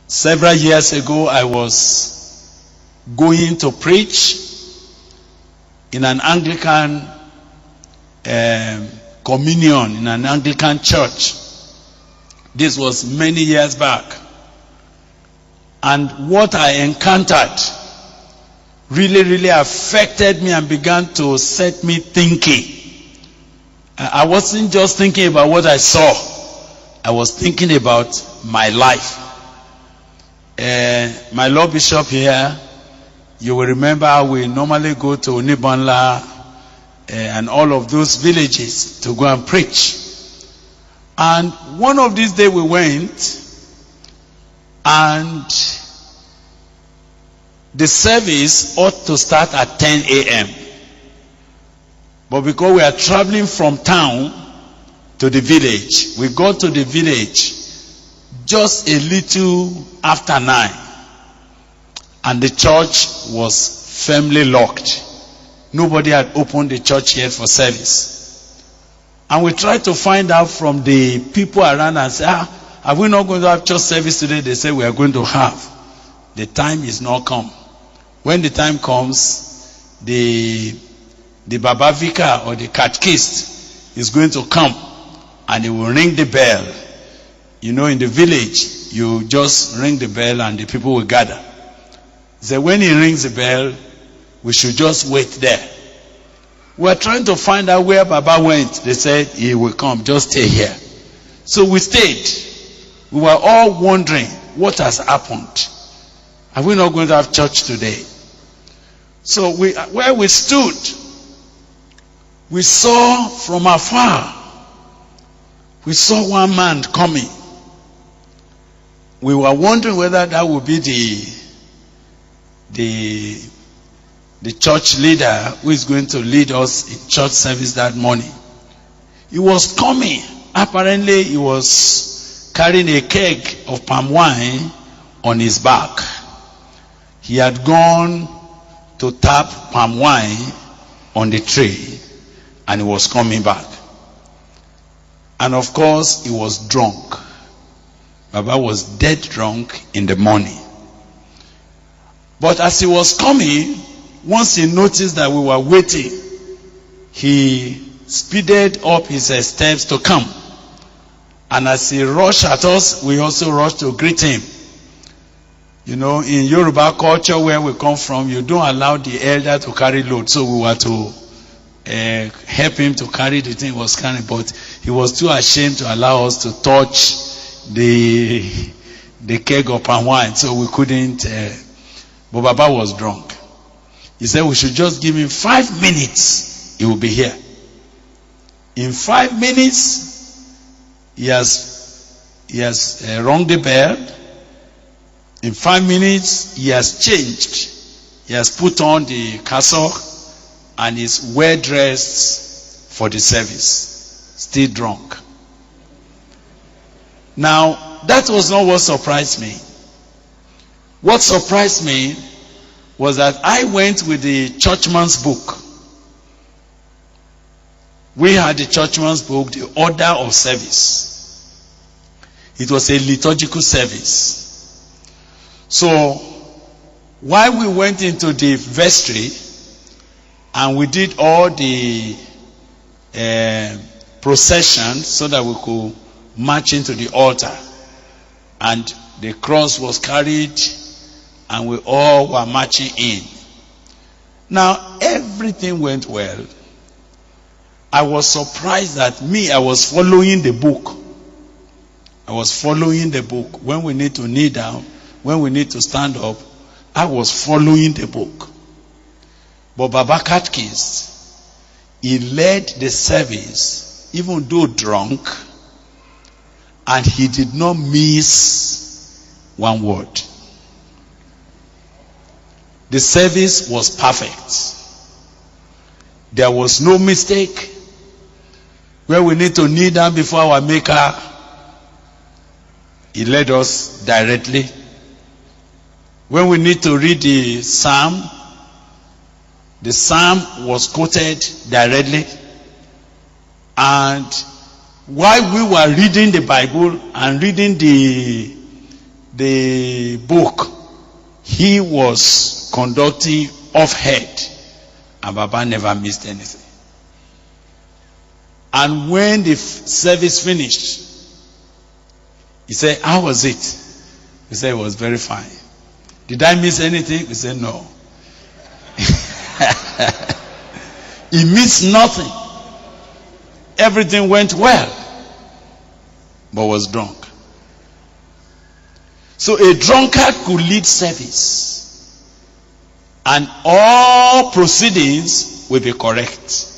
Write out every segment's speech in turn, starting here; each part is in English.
Several years ago, I was going to preach in an Anglican communion in an Anglican church. This was many years back. And what I encountered really affected me and began to set me thinking. I wasn't just thinking about what I saw. I was thinking about my life. My Lord Bishop here, you will remember we normally go to Nibanla and all of those villages to go and preach. And one of these days we went, and the service ought to start at 10 a.m. But because we are traveling from town to the village, we got to the village just a little after 9. And the church was firmly locked. Nobody had opened the church yet for service. And we tried to find out from the people around and say, are we not going to have church service today? They say we are going to have. The time is not come. When the time comes, the Baba Vicar or the catechist is going to come and he will ring the bell. You know, in the village, you just ring the bell and the people will gather. So when he rings the bell, we should just wait there. We are trying to find out where Baba went. They said he will come, just stay here. So we stayed. We were all wondering what has happened. Are we not going to have church today? So where we stood, we saw from afar, we saw one man coming. We were wondering whether that would be the church leader who is going to lead us in church service that morning. He was coming. Apparently he was carrying a keg of palm wine on his back. He had gone to tap palm wine on the tree and he was coming back. And of course he was drunk. Baba was dead drunk in the morning. But as he was coming, once he noticed that we were waiting, he speeded up his steps to come. And as he rushed at us, we also rushed to greet him. You know, in Yoruba culture where we come from, you don't allow the elder to carry load. So we were to help him to carry the thing he was carrying. But he was too ashamed to allow us to touch the keg of palm wine. So we couldn't. But Baba was drunk. He said we should just give him 5 minutes. He will be here. In 5 minutes, he has rung the bell. In 5 minutes, he has changed. He has put on the cassock and is well dressed for the service. Still drunk. Now, that was not what surprised me. What surprised me was that I went with the churchman's book. We had the churchman's book, the order of service. It was a liturgical service. So, while we went into the vestry and we did all the procession so that we could march into the altar, and the cross was carried and we all were marching in. Now, everything went well. I was surprised that I was following the book. I was following the book. When we need to kneel down, when we need to stand up, I was following the book. But Baba Catechist, he led the service, even though drunk, and he did not miss one word. The service was perfect. There was no mistake. Where we need to kneel down before our Maker, he led us directly. When we need to read the psalm was quoted directly. And while we were reading the Bible and reading the book, he was conducting off head, and Baba never missed anything. And when the service finished, he said, how was it? He said, it was very fine. Did I miss anything? He said, no. He missed nothing. Everything went well, but was drunk. So a drunkard could lead service, and all proceedings will be correct.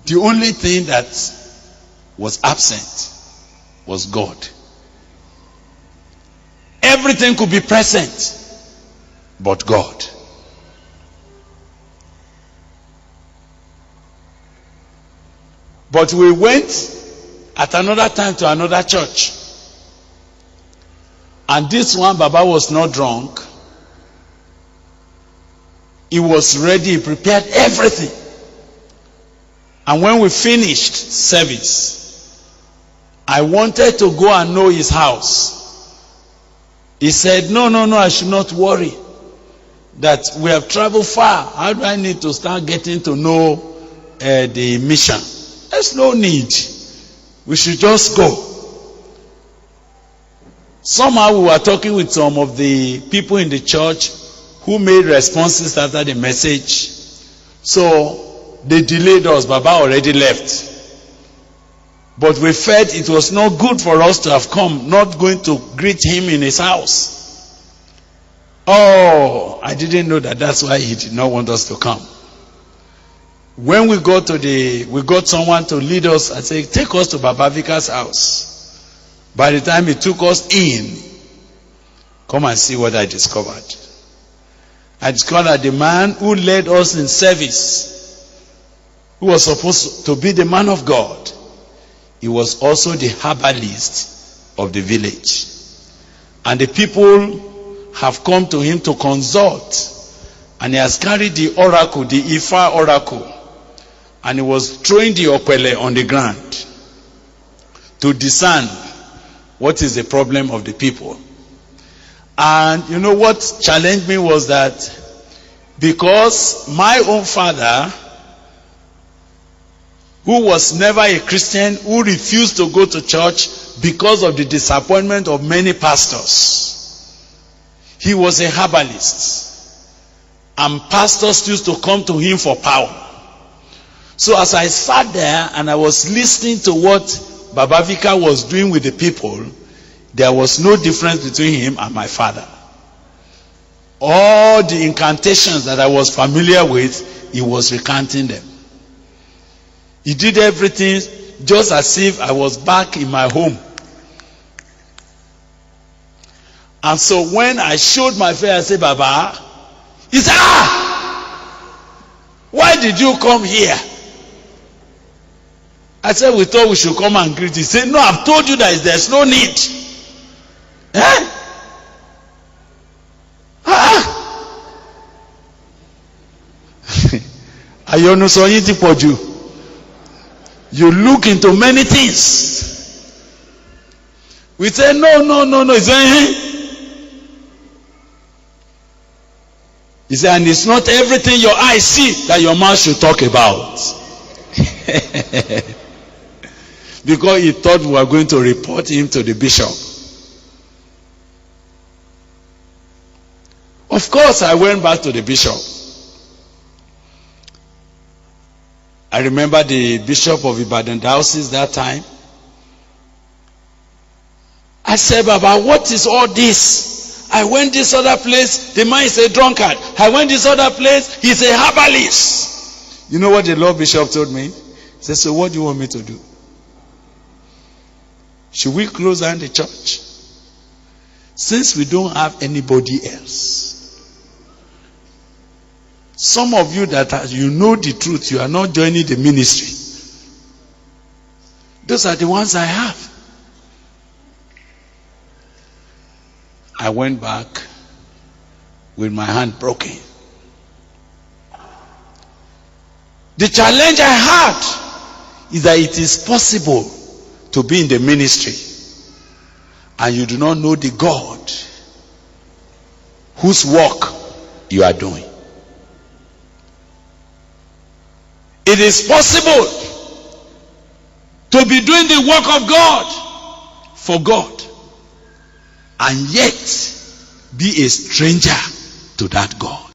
The only thing that was absent was God. Everything could be present, but God. But we went at another time to another church. And this one, Baba was not drunk. He was ready, he prepared everything. And when we finished service, I wanted to go and know his house. He said, no, I should not worry. That we have traveled far. How do I need to start getting to know the mission? There's no need. We should just go. Somehow we were talking with some of the people in the church who made responses after the message. So they delayed us. Baba already left. But we felt it was not good for us to have come, not going to greet him in his house. Oh, I didn't know that that's why he did not want us to come. When we got someone to lead us. I said, take us to Baba Vika's house. By the time he took us in, come and see what I discovered. I discovered that the man who led us in service, who was supposed to be the man of God, he was also the herbalist of the village. And the people have come to him to consult. And he has carried the oracle, the Ifa oracle. And he was throwing the opele on the ground to discern what is the problem of the people. And you know what challenged me was that because my own father, who was never a Christian, who refused to go to church because of the disappointment of many pastors, he was a herbalist. And pastors used to come to him for power. So as I sat there and I was listening to what Baba Vika was doing with the people, there was no difference between him and my father. All the incantations that I was familiar with, he was recanting them. He did everything just as if I was back in my home. And so when I showed my face, I said, Baba, he said, why did you come here? I said, we thought we should come and greet. He said, no, I've told you that there's no need. You look into many things. We say, no. He said, He said, and it's not everything your eyes see that your mouth should talk about. Because he thought we were going to report him to the bishop. Of course, I went back to the bishop. I remember the bishop of Ibadan diocese that time. I said, Baba, what is all this? I went this other place, the man is a drunkard. I went this other place, he's a herbalist. You know what the Lord Bishop told me? He said, so what do you want me to do? Should we close down the church? Since we don't have anybody else. Some of you that you know the truth, you are not joining the ministry. Those are the ones I have. I went back with my hand broken. The challenge I had is that it is possible to be in the ministry and you do not know the God whose work you are doing. It is possible to be doing the work of God for God and yet be a stranger to that God.